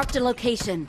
Marked a location.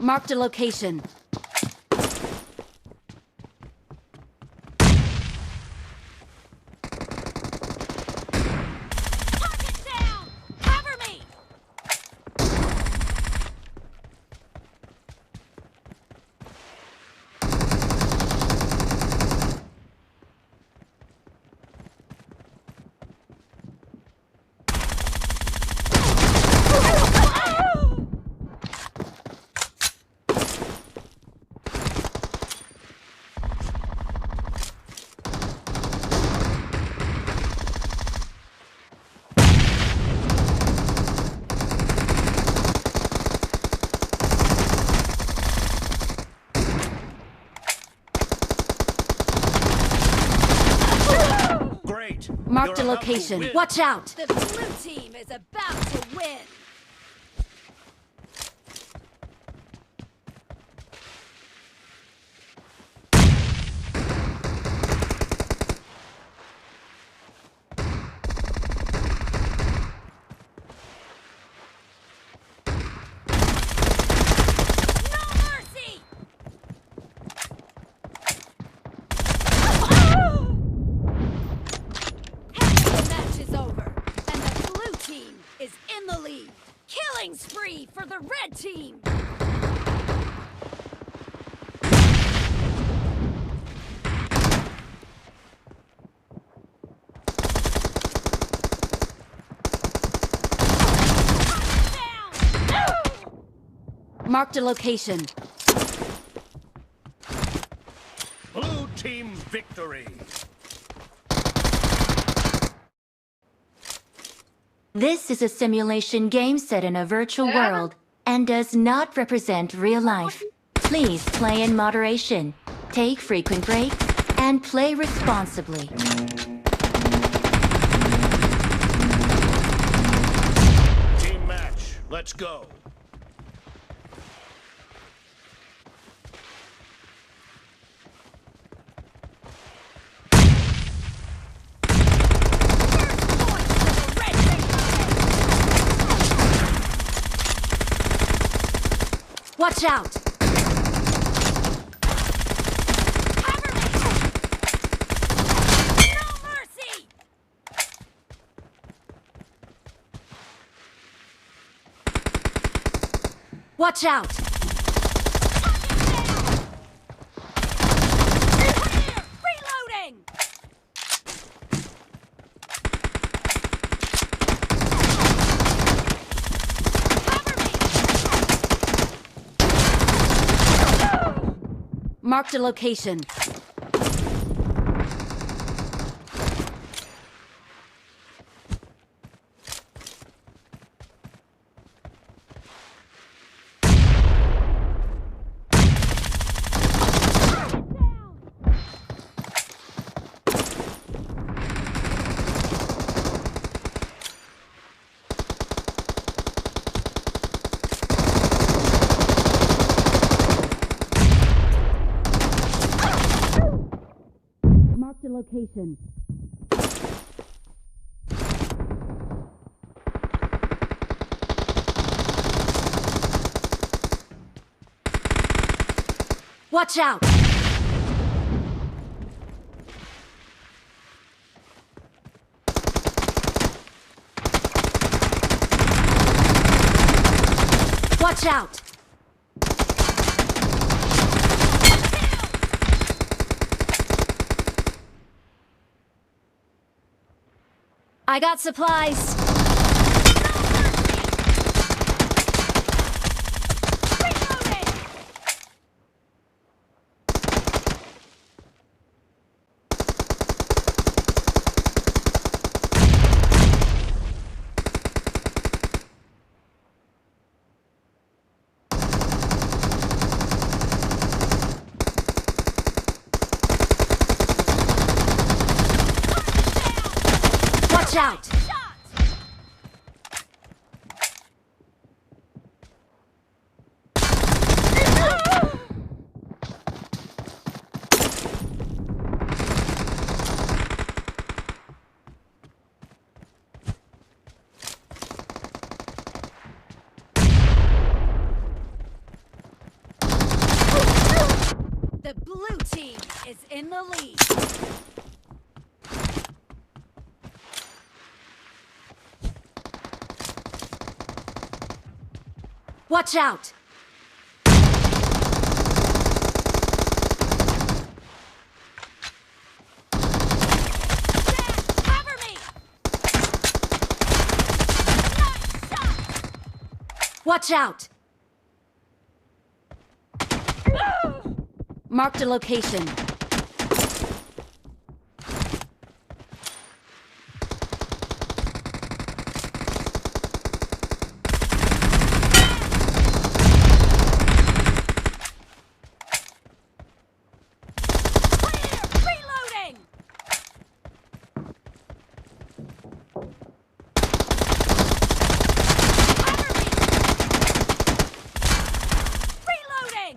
Marked a location. Target down! Cover me! Marked a location. Watch out! The blue team is about to win! Killing spree for the red team! Marked a location. Blue team victory! This is a simulation game set in a virtual world and does not represent real life. Please play in moderation, take frequent breaks, and play responsibly. Team match, let's go. Watch out! Cover me! No mercy! Watch out! Reloading! Marked a location. Marked a location. Watch out! Watch out! I got supplies. Reloading! Watch out! Shot! The blue team is in the lead. Watch out! Cover me! Nice shot! Watch out! Marked a location. Clear! Reloading! Cover me! Reloading!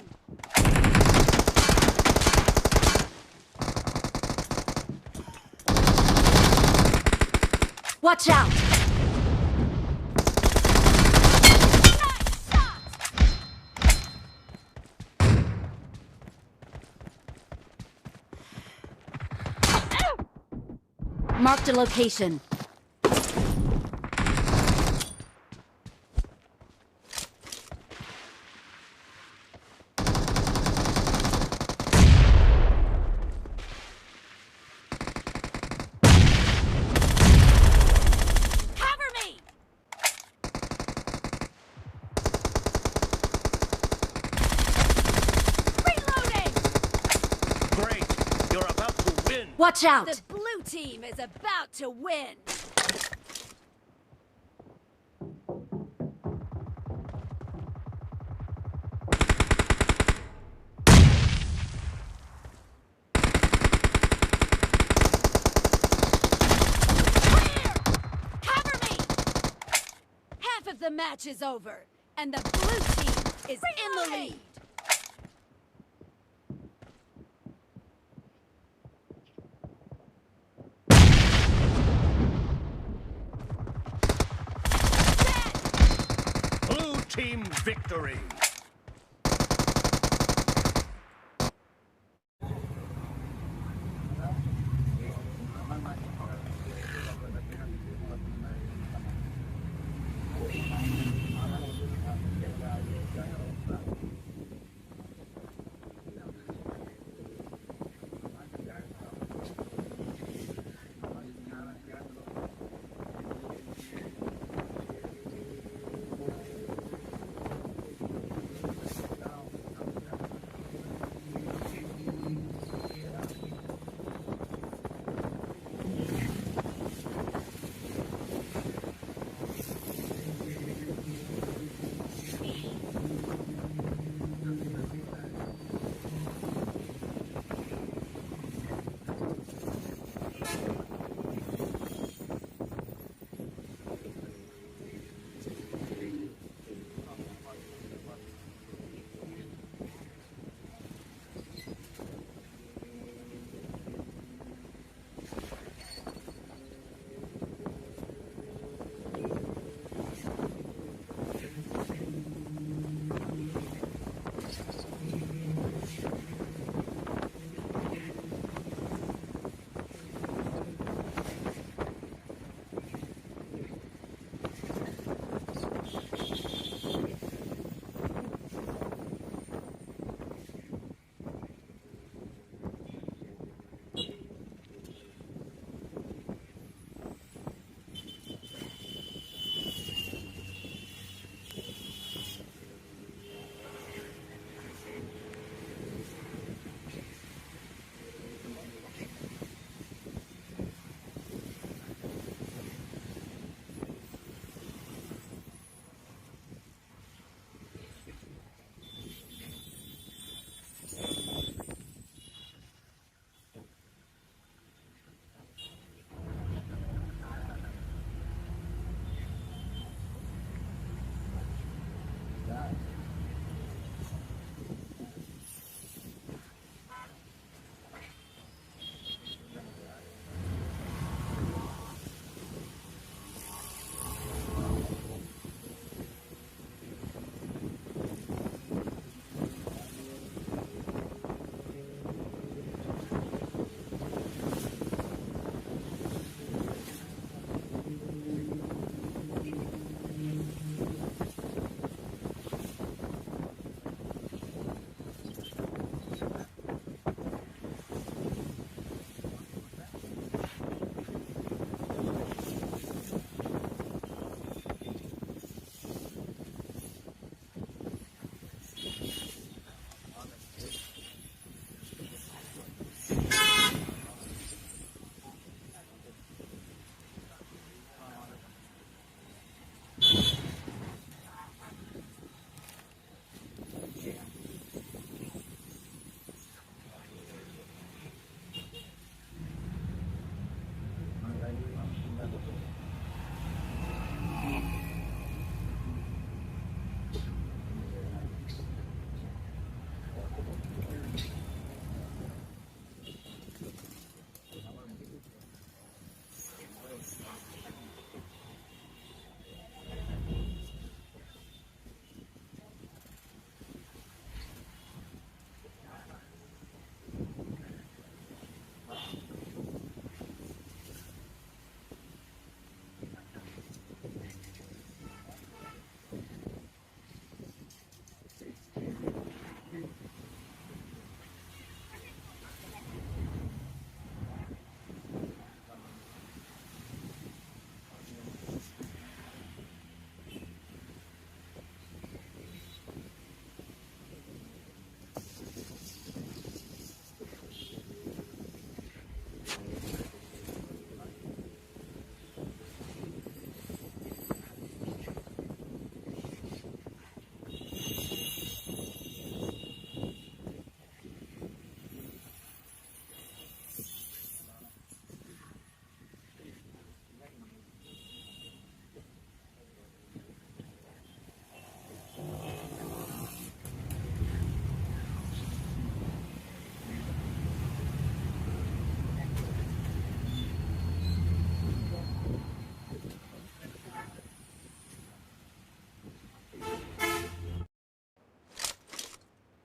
Watch out! Nice shot! Marked a location. Cover me! Reloading! Great. You're about to win. Watch out! The blue team is about to win. Clear! Cover me! Half of the match is over, and the blue team is in the lead. Blue team victory.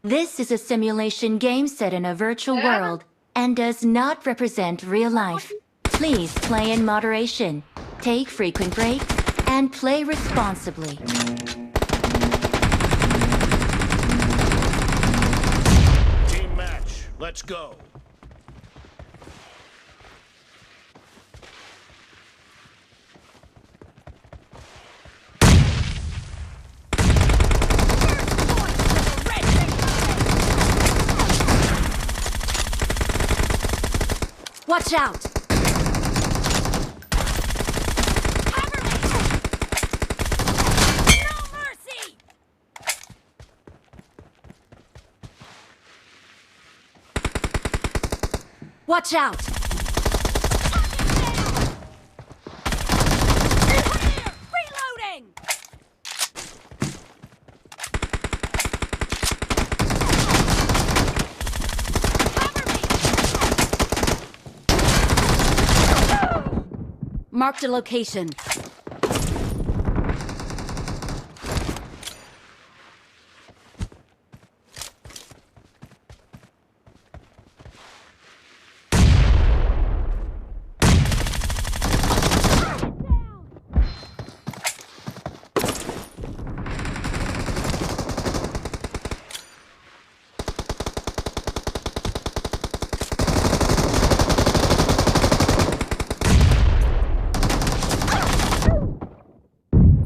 This is a simulation game set in a virtual world and does not represent real life. Please play in moderation, take frequent breaks, and play responsibly. Team match. Let's go. Watch out! Cover me! No mercy! Watch out! Clear! Reloading! Marked a location.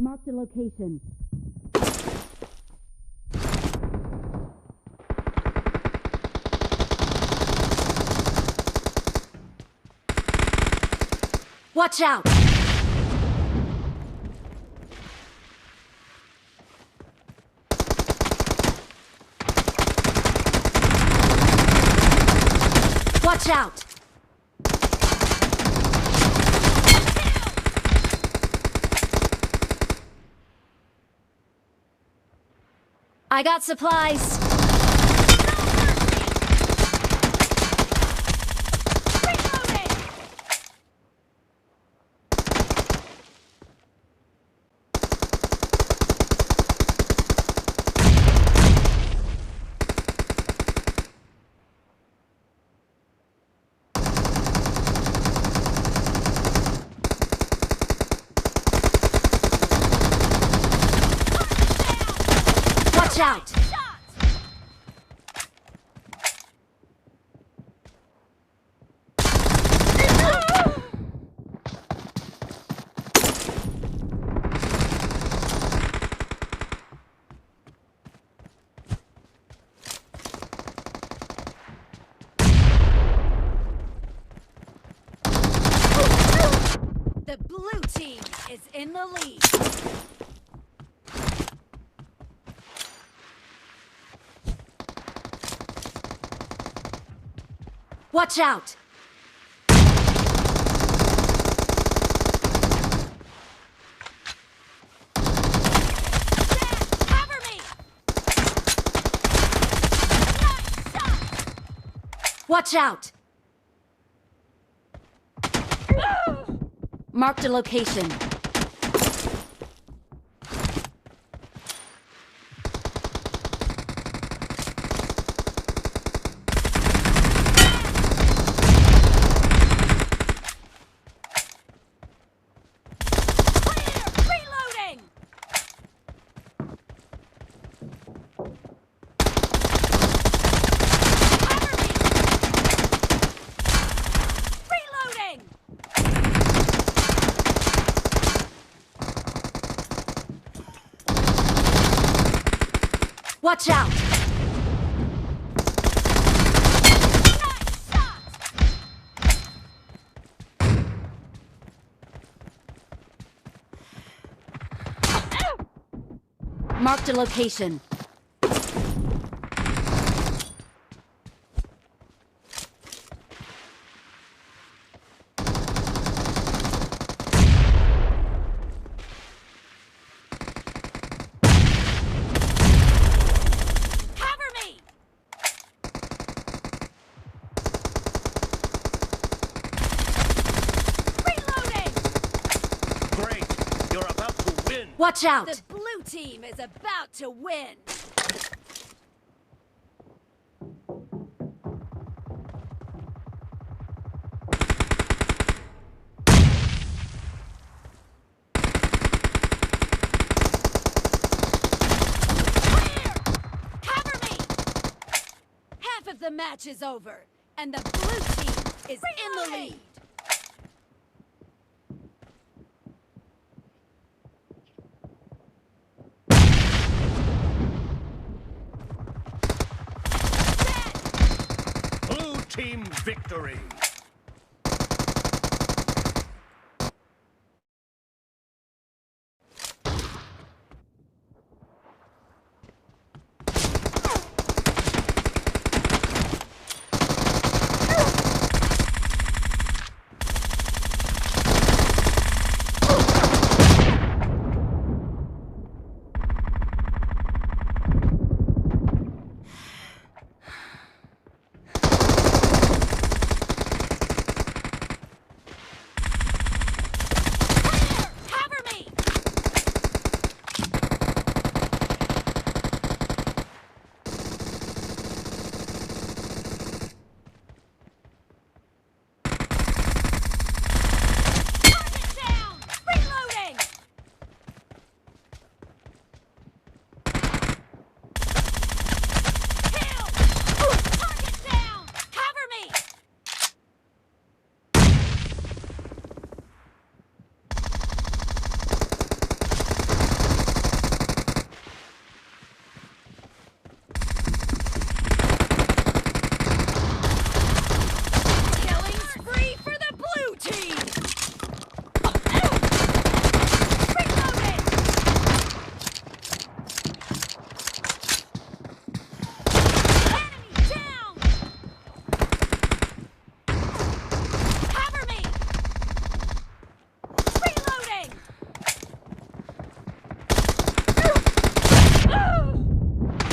Marked a location. Watch out! Watch out! I got supplies. Reloading! Watch out! Shots! The blue team is in the lead. Watch out! Cover me! Nice shot! Watch out! Marked a location. Reloading! Cover me! Reloading! Watch out! Nice shot! Marked a location. Cover me! Reloading! Great. You're about to win. Watch out! The blue team is about to win. the match is over, and the blue team is in the lead. Blue team victory.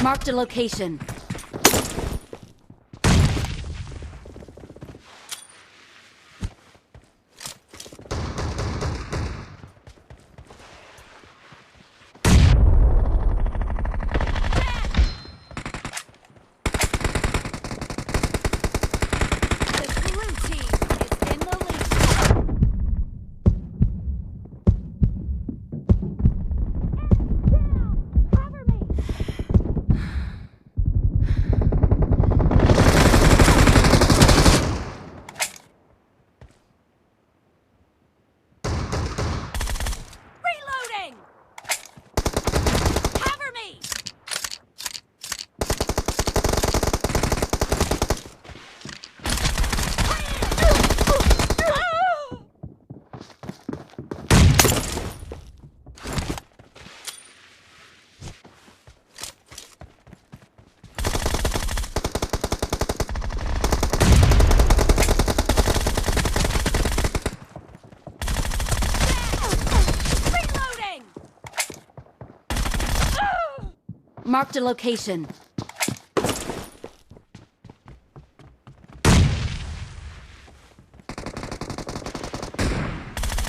Marked a location. Marked a location.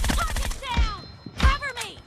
Target down! Cover me!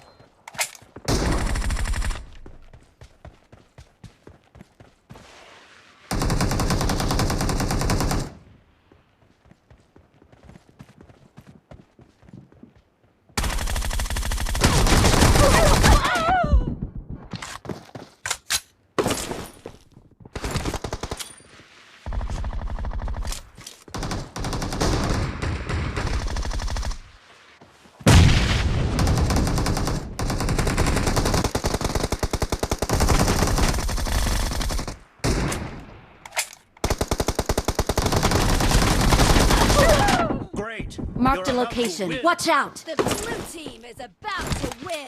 Marked a You're about to location. win. Watch out! The blue team is about to win.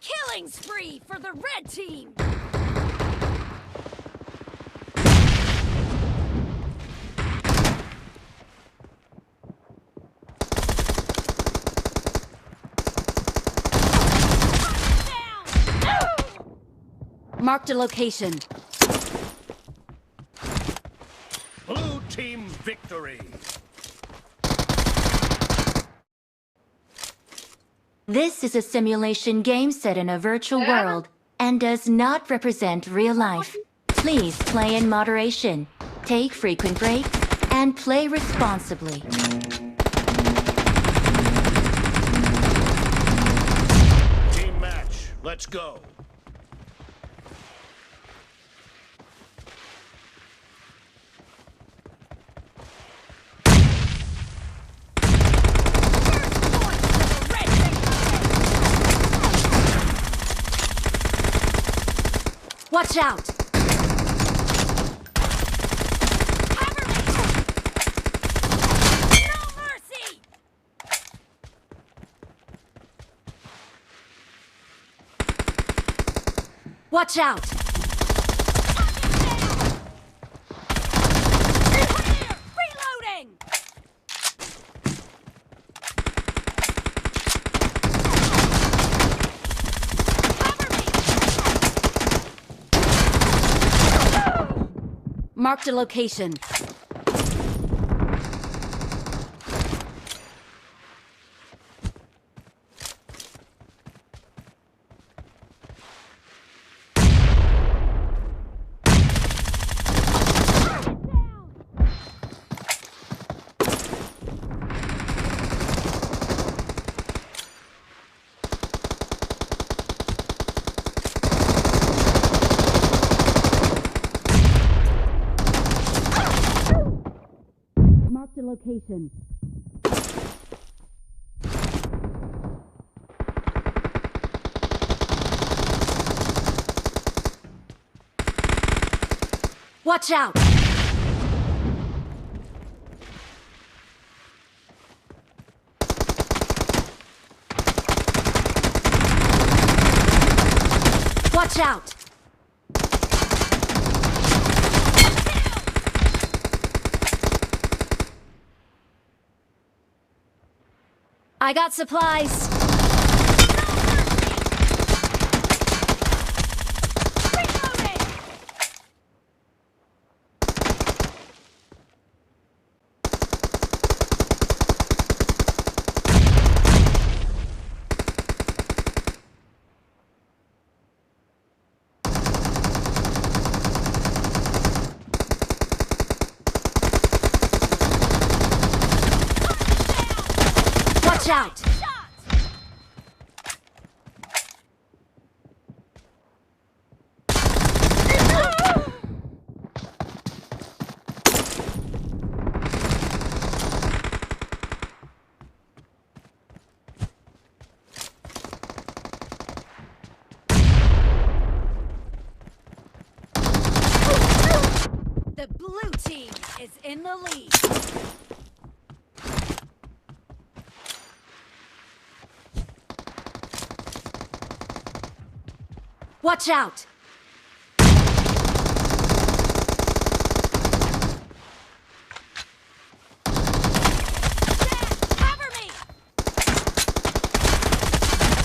Killing spree for the red team! Marked a location. Blue victory. This is a simulation game set in a virtual world and does not represent real life. Please play in moderation, take frequent breaks, and play responsibly. Team match, let's go. Watch out! Cover me! No mercy! Watch out! Clear! Reloading! Marked a location. Marked a location. Watch out! Watch out! I got supplies. Reloading! Watch out! The blue team is in the lead. Watch out! Cover me!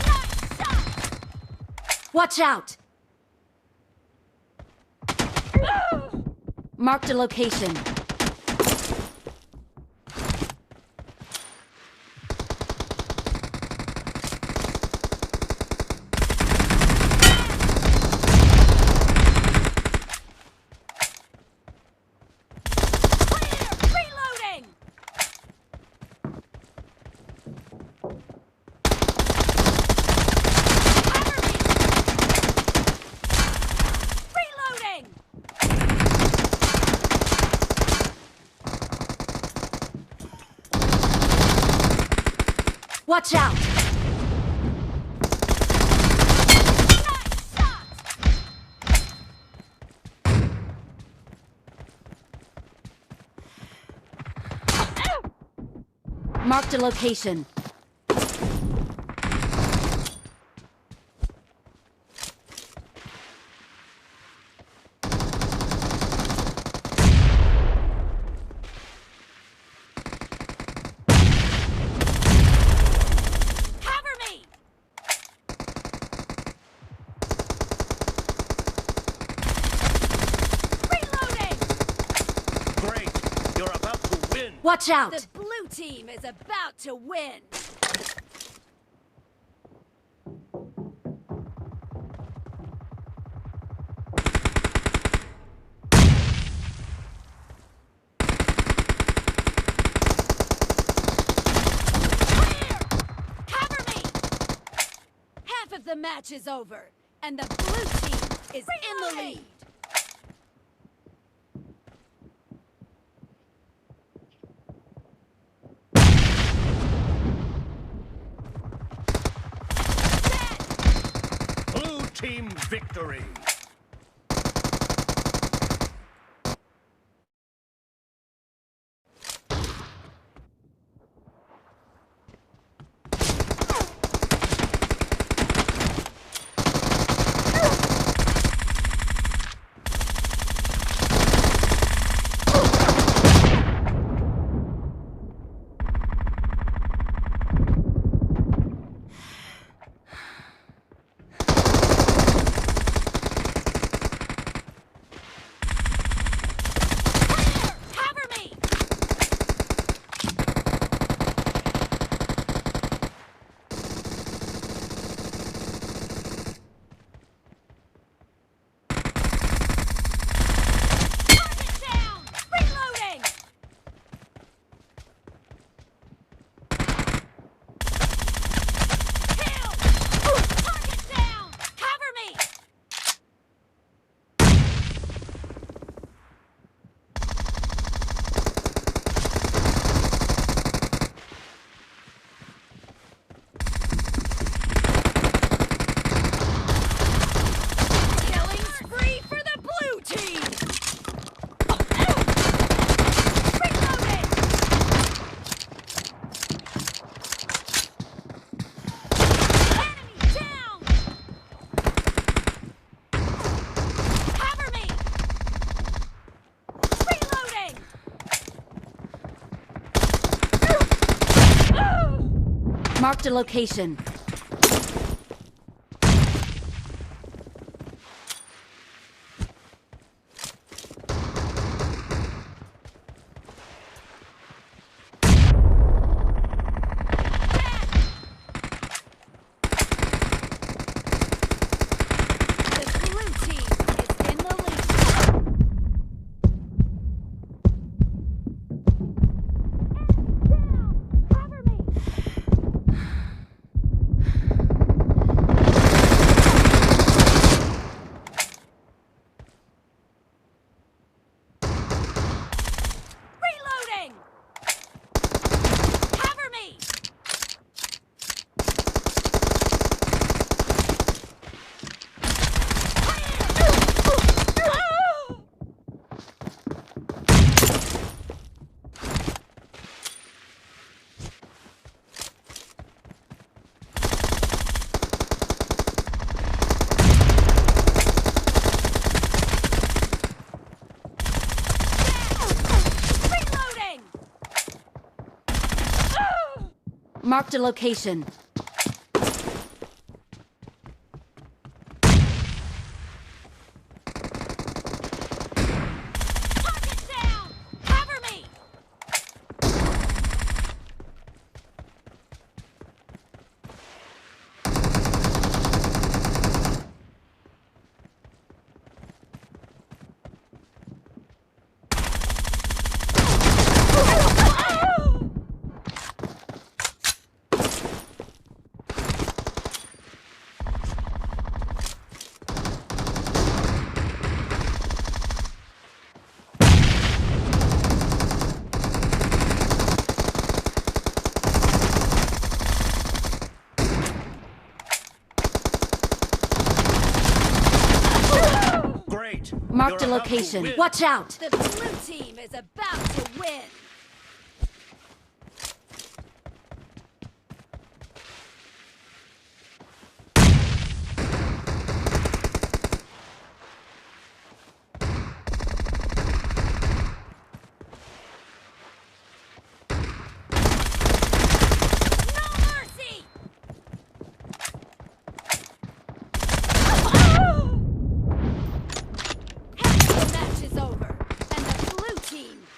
Nice shot! Watch out! Marked a location. Clear! Reloading! Cover me! Reloading! Watch out! Nice shot! Marked a location. Cover me! Reloading! Great. You're about to Watch out! The blue team is about to win. Cover me! Half of the match is over, and the blue team is in the lead. Blue team victory. Cover me! Target down! Reloading! Kill! Target down! Cover me! Killing spree for the blue team! Reloading! Enemy down! Cover me! Reloading! Marked a location. The blue team is in the lead. Cover me! Reloading! Cover me! Reloading! Marked a location. Target down! Cover me! Great. Marked a You're about to location. win. Watch out! The blue team is about to win.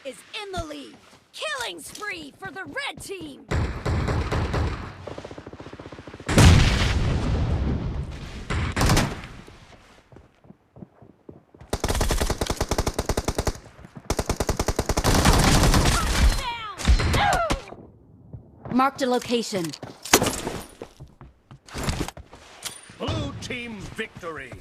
is in the lead. spree for the red team! Marked a location. Blue team victory.